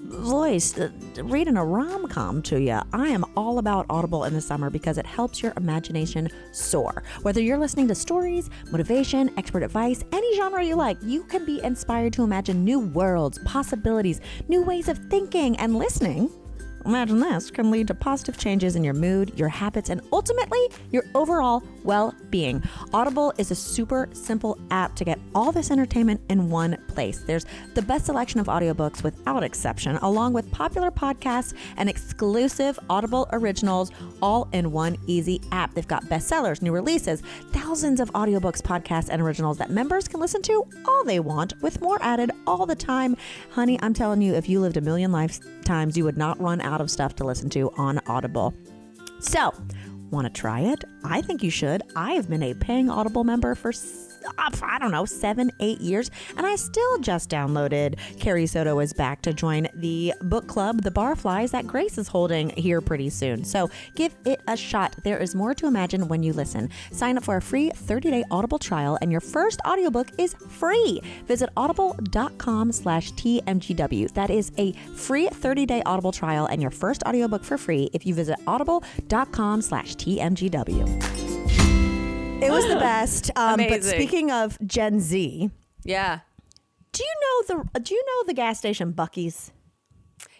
voice reading a rom-com to you. I am all about Audible in the summer because it helps your imagination soar. Whether you're listening to stories, motivation, expert advice, any genre you like, you can be inspired to imagine new worlds, possibilities, new ways of thinking and listening imagine this, can lead to positive changes in your mood, your habits, and ultimately your overall well-being. Audible is a super simple app to get all this entertainment in one place. There's the best selection of audiobooks without exception, along with popular podcasts and exclusive Audible originals, all in one easy app. They've got bestsellers, new releases, thousands of audiobooks, podcasts, and originals that members can listen to all they want, with more added all the time. Honey, I'm telling you, if you lived a million lifetimes, you would not run out of stuff to listen to on Audible. So, want to try it? I think you should. I've been a paying Audible member for 7-8 years, and I still just downloaded Carrie Soto is Back to join the book club, the Barflies, that Grace is holding here pretty soon. So give it a shot. There is more to imagine when you listen. Sign up for a free 30-day Audible trial, and your first audiobook is free. Visit audible.com/TMGW. That is a free 30-day Audible trial and your first audiobook for free if you visit audible.com/TMGW. It was the best. But speaking of Gen Z, yeah, do you know the gas station Buc-ee's?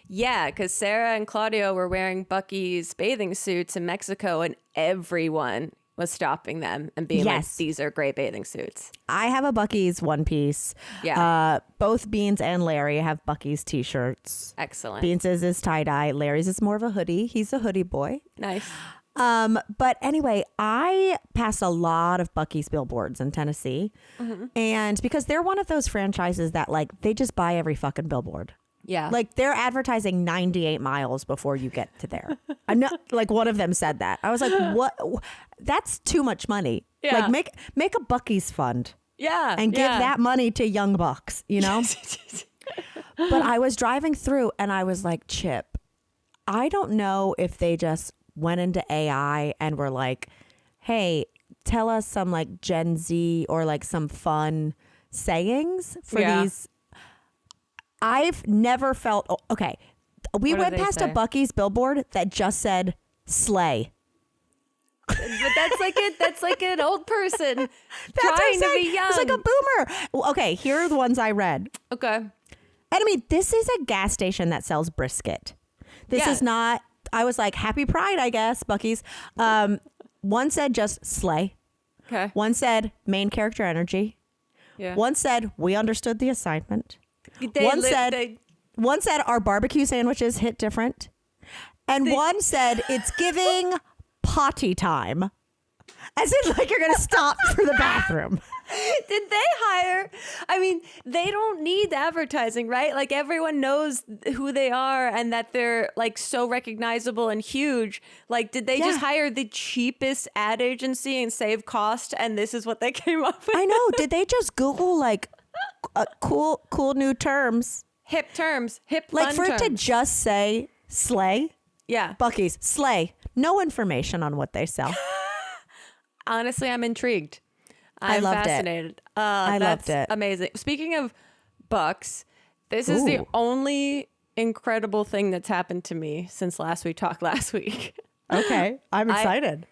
Yeah, because Sarah and Claudio were wearing Buc-ee's bathing suits in Mexico, and everyone was stopping them and being like, "These are great bathing suits." I have a Buc-ee's one piece. Yeah, both Beans and Larry have Buc-ee's t-shirts. Excellent. Beans's is tie-dye. Larry's is more of a hoodie. He's a hoodie boy. Nice. But anyway, I passed a lot of Buc-ee's billboards in Tennessee. Mm-hmm. And because they're one of those franchises that like, they just buy every fucking billboard. Yeah. Like they're advertising 98 miles before you get to there. I know, like one of them said that. I was like, what? That's too much money. Yeah. Like make a Buc-ee's fund. Yeah. And give that money to young bucks, you know? But I was driving through and I was like, Chip, I don't know if they just went into AI and were like, hey, tell us some like Gen Z or like some fun sayings for these. I've never felt, okay. We went past a Buc-ee's billboard that just said slay. But that's like an old person trying to be young. It's like a boomer. Okay, here are the ones I read. Okay. And I mean, this is a gas station that sells brisket. This is not, I was like, happy Pride, I guess, Buc-ee's. One said just slay. Okay. One said main character energy. Yeah. One said we understood the assignment. One said our barbecue sandwiches hit different. And one said it's giving potty time. As in like you're going to stop for the bathroom. Did they hire? I mean, they don't need advertising, right? Like everyone knows who they are and that they're like so recognizable and huge. Like, did they just hire the cheapest ad agency and save cost? And this is what they came up with? I know. Did they just Google like cool new terms? Hip terms. Like for terms. it to just say slay? Yeah. Buc-ee's, slay. No information on what they sell. Honestly, I'm intrigued. I loved fascinated. it. I loved it. Amazing. Speaking of Bucs, this is the only incredible thing that's happened to me since we talked last week. Okay. I'm excited.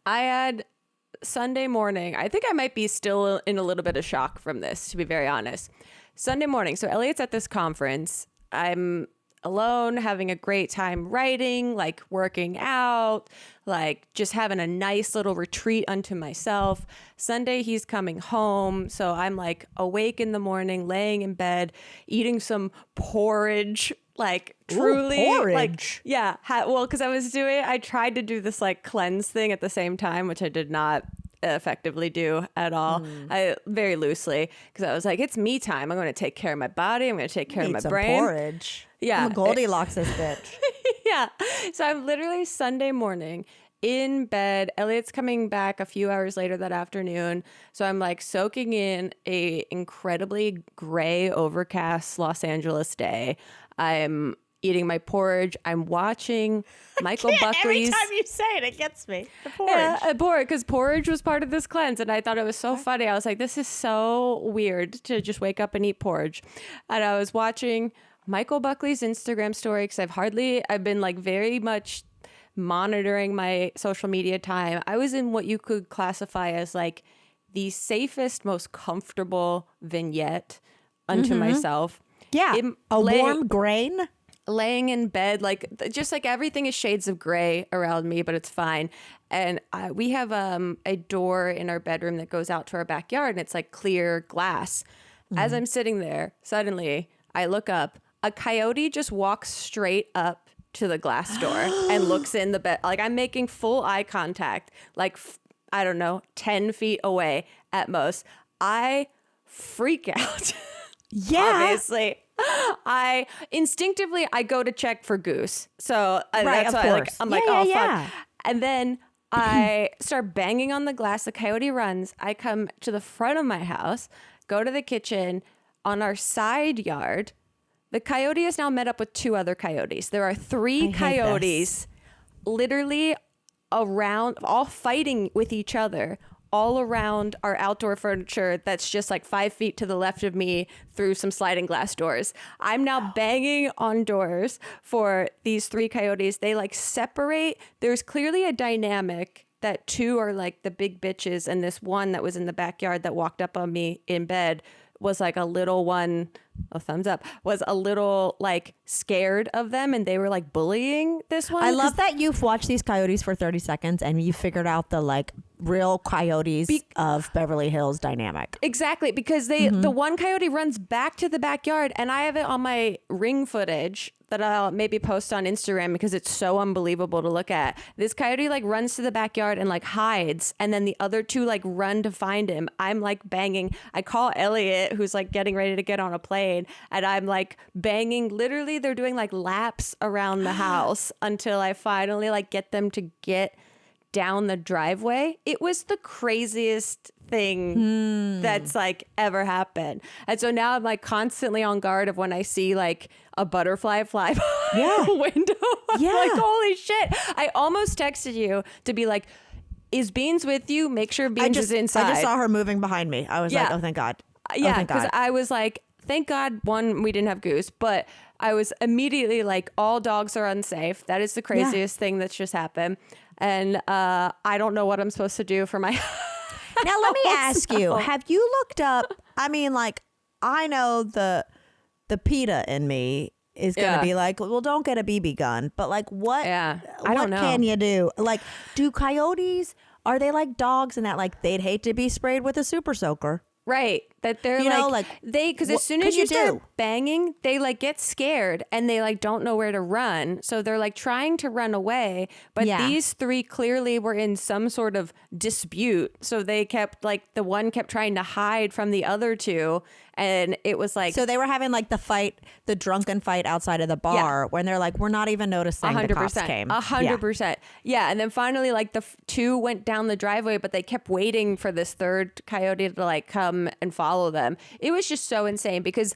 I had Sunday morning. I think I might be still in a little bit of shock from this, to be very honest. Sunday morning. So Elliot's at this conference. I'm alone, having a great time writing, like working out, like just having a nice little retreat unto myself. Sunday, he's coming home. So I'm like awake in the morning, laying in bed, eating some porridge, like truly. Ooh, porridge. Like, yeah. Well, because I tried to do this like cleanse thing at the same time, which I did not effectively do at all. I very loosely, because I was like, it's me time. I'm going to take care of my body. I'm going to take care of my brain. Porridge. Yeah. I'm a Goldilocks this bitch. Yeah. So I'm literally Sunday morning in bed. Elliot's coming back a few hours later that afternoon. So I'm like soaking in a incredibly gray, overcast Los Angeles day. I'm eating my porridge. I'm watching Michael Buckley's. Every time you say it, it gets me. The porridge. Yeah, because porridge was part of this cleanse, and I thought it was so funny. I was like, this is so weird to just wake up and eat porridge. And I was watching Michael Buckley's Instagram story because I've been like very much monitoring my social media time. I was in what you could classify as like the safest, most comfortable vignette unto myself. Yeah. A warm grain. laying in bed, like just like everything is shades of gray around me, but it's fine. And we have a door in our bedroom that goes out to our backyard, and it's like clear glass. As I'm sitting there, suddenly I look up. A coyote just walks straight up to the glass door and looks in the bed. Like I'm making full eye contact, like I don't know, 10 feet away at most. I freak out. Yeah. Obviously. I instinctively go to check for goose. So Right, that's of why course. I'm like, Yeah, oh, yeah, fuck. And then I start banging on the glass. The coyote runs. I come to the front of my house, go to the kitchen. On our side yard, the coyote has now met up with 2 other coyotes. There are 3 coyotes literally around, all fighting with each other, all around our outdoor furniture that's just like 5 feet to the left of me through some sliding glass doors. I'm now banging on doors for these 3 coyotes. They like separate. There's clearly a dynamic that 2 are like the big bitches, and this one that was in the backyard that walked up on me in bed was like a little one, a thumbs up, was a little like scared of them, and they were like bullying this one. I love that you've watched these coyotes for 30 seconds and you figured out the like real coyotes of Beverly Hills dynamic. Exactly, because the one coyote runs back to the backyard, and I have it on my Ring footage that I'll maybe post on Instagram because it's so unbelievable to look at. This coyote like runs to the backyard and like hides, and then the other 2 like run to find him. I'm like banging. I call Elliot, who's like getting ready to get on a plane, and I'm like banging. Literally, they're doing like laps around the house until I finally like get them to get down the driveway. It was the craziest thing that's like ever happened. And so now I'm like constantly on guard of when I see like a butterfly fly by the window. I'm like, holy shit. I almost texted you to be like, is Beans with you? Make sure Beans is inside. I just saw her moving behind me. I was like, oh, thank God. Yeah, because I was like, thank God, one, we didn't have Goose, but I was immediately like, all dogs are unsafe. That is the craziest thing that's just happened. And I don't know what I'm supposed to do for my Now, let me ask you, have you looked up, I mean, like, I know the PETA in me is going to be like, well, don't get a BB gun. But like, what can you do? Like, do coyotes, are they like dogs in that like they'd hate to be sprayed with a super soaker? Right. That they're because as soon as you start banging, they like get scared and they like don't know where to run. So they're like trying to run away. But these 3 clearly were in some sort of dispute. So they kept like the one kept trying to hide from the other 2. And it was like, so they were having like the drunken fight outside of the bar when they're like, we're not even noticing 100%, the cops came. 100%. Yeah. And then finally like the 2 went down the driveway, but they kept waiting for this 3rd coyote to like come and follow them. It was just so insane because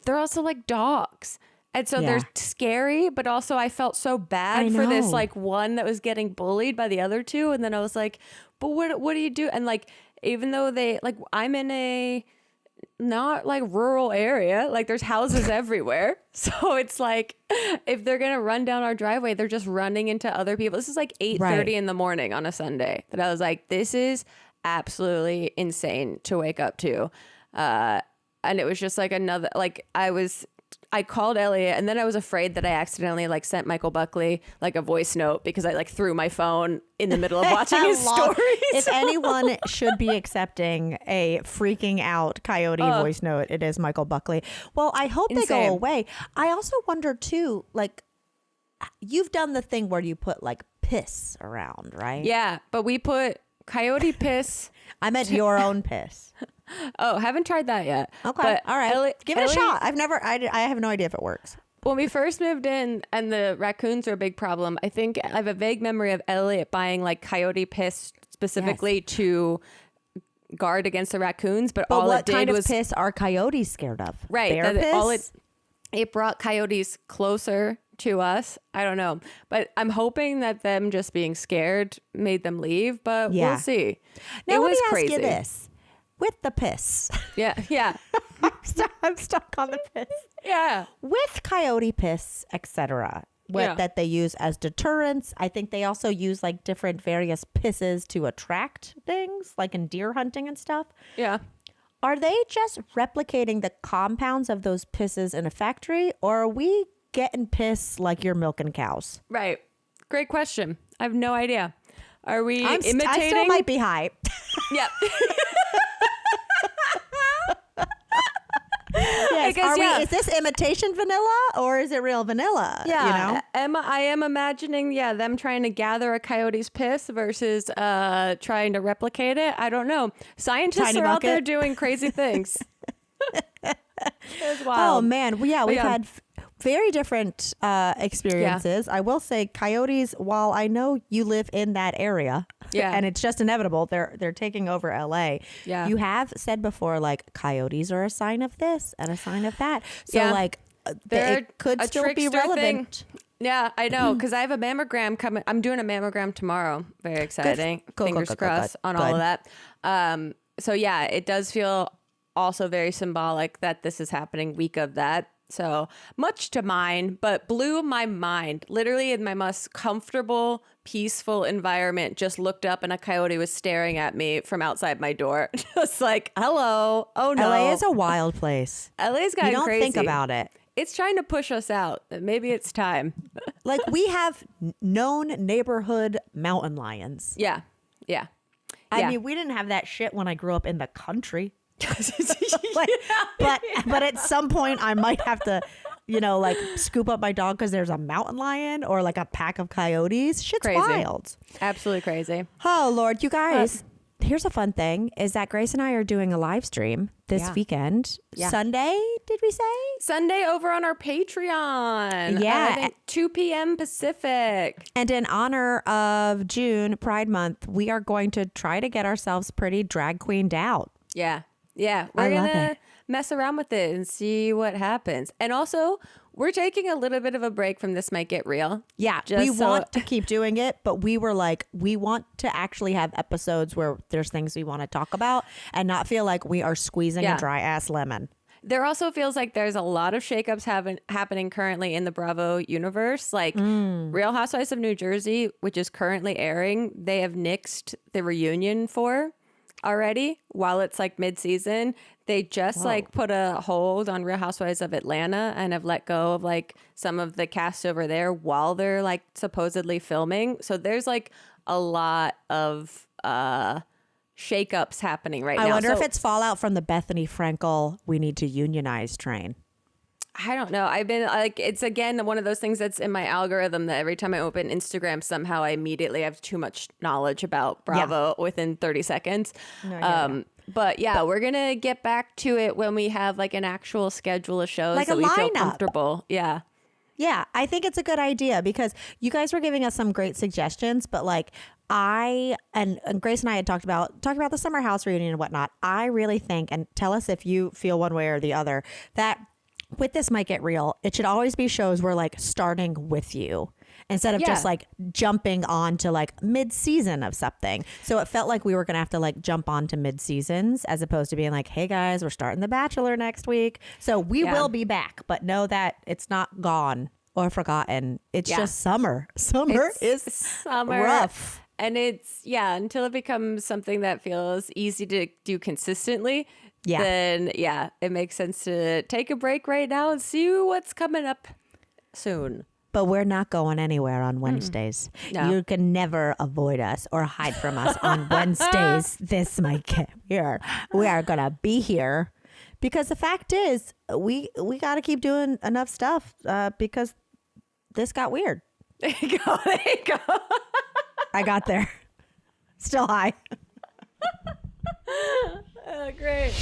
they're also like dogs. And so they're scary, but also I felt so bad for this like one that was getting bullied by the other 2. And then I was like, but what do you do? And like, even though they like, I'm in a not like rural area, like there's houses everywhere. So it's like, if they're going to run down our driveway, they're just running into other people. This is like 8:30 in the morning on a Sunday that I was like, this is absolutely insane to wake up to. And it was just like another, like I called Elliot, and then I was afraid that I accidentally like sent Michael Buckley like a voice note because I like threw my phone in the middle of watching his stories. If anyone should be accepting a freaking out coyote voice note, it is Michael Buckley. Well, I hope they go away. I also wonder too, like, you've done the thing where you put like piss around, right? Yeah, but we put coyote piss. I meant your own piss. Oh, haven't tried that yet. Okay. But all right. Give it a shot. I have no idea if it works. When we first moved in and the raccoons are a big problem, I think I have a vague memory of Elliot buying like coyote piss specifically to guard against the raccoons. But all what it did kind was of piss are coyotes scared of? right. Bear piss? It brought coyotes closer to us. I don't know, but I'm hoping that them just being scared made them leave. But we'll see. Now it let was me crazy. ask you this: with the piss, yeah. I'm stuck on the piss. Yeah. With coyote piss, etc., that they use as deterrents. I think they also use like different various pisses to attract things, like in deer hunting and stuff. Yeah. Are they just replicating the compounds of those pisses in a factory, or are we getting pissed like you're milking cows? Right. Great question. I have no idea. Are we imitating? I still might be high. Yep. Yes. Is this imitation vanilla or is it real vanilla? Yeah. I am imagining, them trying to gather a coyote's piss versus trying to replicate it. I don't know. Scientists Tiny are out there bucket. doing crazy things. It's Oh wild. man. Well, we've had very different experiences. I will say coyotes, while I know you live in that area, and it's just inevitable, they're taking over LA. Yeah. You have said before, like, coyotes are a sign of this and a sign of that. So like it could a still be trickster relevant. thing. Yeah, I know, because I have a mammogram coming. I'm doing a mammogram tomorrow. Very exciting. Cool, Fingers crossed on all of that. So yeah, it does feel also very symbolic that this is happening week of that. So much to mine, but blew my mind. Literally in my most comfortable, peaceful environment, just looked up and a coyote was staring at me from outside my door. Just like, hello. Oh no. LA is a wild place. LA's gotten You don't crazy. think about it. It's trying to push us out. Maybe it's time. Like, we have known neighborhood mountain lions. Yeah. I mean, we didn't have that shit when I grew up in the country. But at some point I might have to, like, scoop up my dog because there's a mountain lion or like a pack of coyotes. Shit's Crazy. wild. Absolutely crazy. Oh Lord, you guys. Here's a fun thing is that Grace and I are doing a live stream this weekend. Yeah. Sunday, did we say? Sunday over on our Patreon. Yeah. I think 2 p.m. Pacific. And in honor of June Pride Month, we are going to try to get ourselves pretty drag queened out. Yeah. We're going to mess around with it and see what happens. And also, we're taking a little bit of a break from This Might Get Real. Yeah, we want to keep doing it, but we were like, we want to actually have episodes where there's things we want to talk about and not feel like we are squeezing a dry ass lemon. There also feels like there's a lot of shakeups happening currently in the Bravo universe. Like Real Housewives of New Jersey, which is currently airing, they have nixed the reunion for already while it's like mid-season. They just like put a hold on Real Housewives of Atlanta and have let go of like some of the cast over there while they're like supposedly filming. So there's like a lot of shakeups happening right now. I wonder if it's fallout from the Bethany Frankel "we need to unionize" train. I don't know. I've been like, it's again one of those things that's in my algorithm that every time I open Instagram, somehow I immediately have too much knowledge about Bravo within 30 seconds. But we're going to get back to it when we have like an actual schedule of shows like that we feel comfortable. Yeah. Yeah, I think it's a good idea because you guys were giving us some great suggestions, but like I and Grace and I had talked about the summer house reunion and whatnot. I really think, and tell us if you feel one way or the other, that with This Might Get Real, it should always be shows where like starting with you instead of just like jumping on to like mid-season of something. So it felt like we were going to have to like jump on to mid-seasons as opposed to being like, hey guys, we're starting The Bachelor next week. So we will be back, but know that it's not gone or forgotten. It's just summer. Summer is rough. And it's, until it becomes something that feels easy to do consistently, then it makes sense to take a break right now and see what's coming up soon. But we're not going anywhere on Wednesdays. No. You can never avoid us or hide from us on Wednesdays. This Might Get Real. We are going to be here because the fact is we got to keep doing enough stuff because this got weird. There you go. I got there. Still high. Oh, great.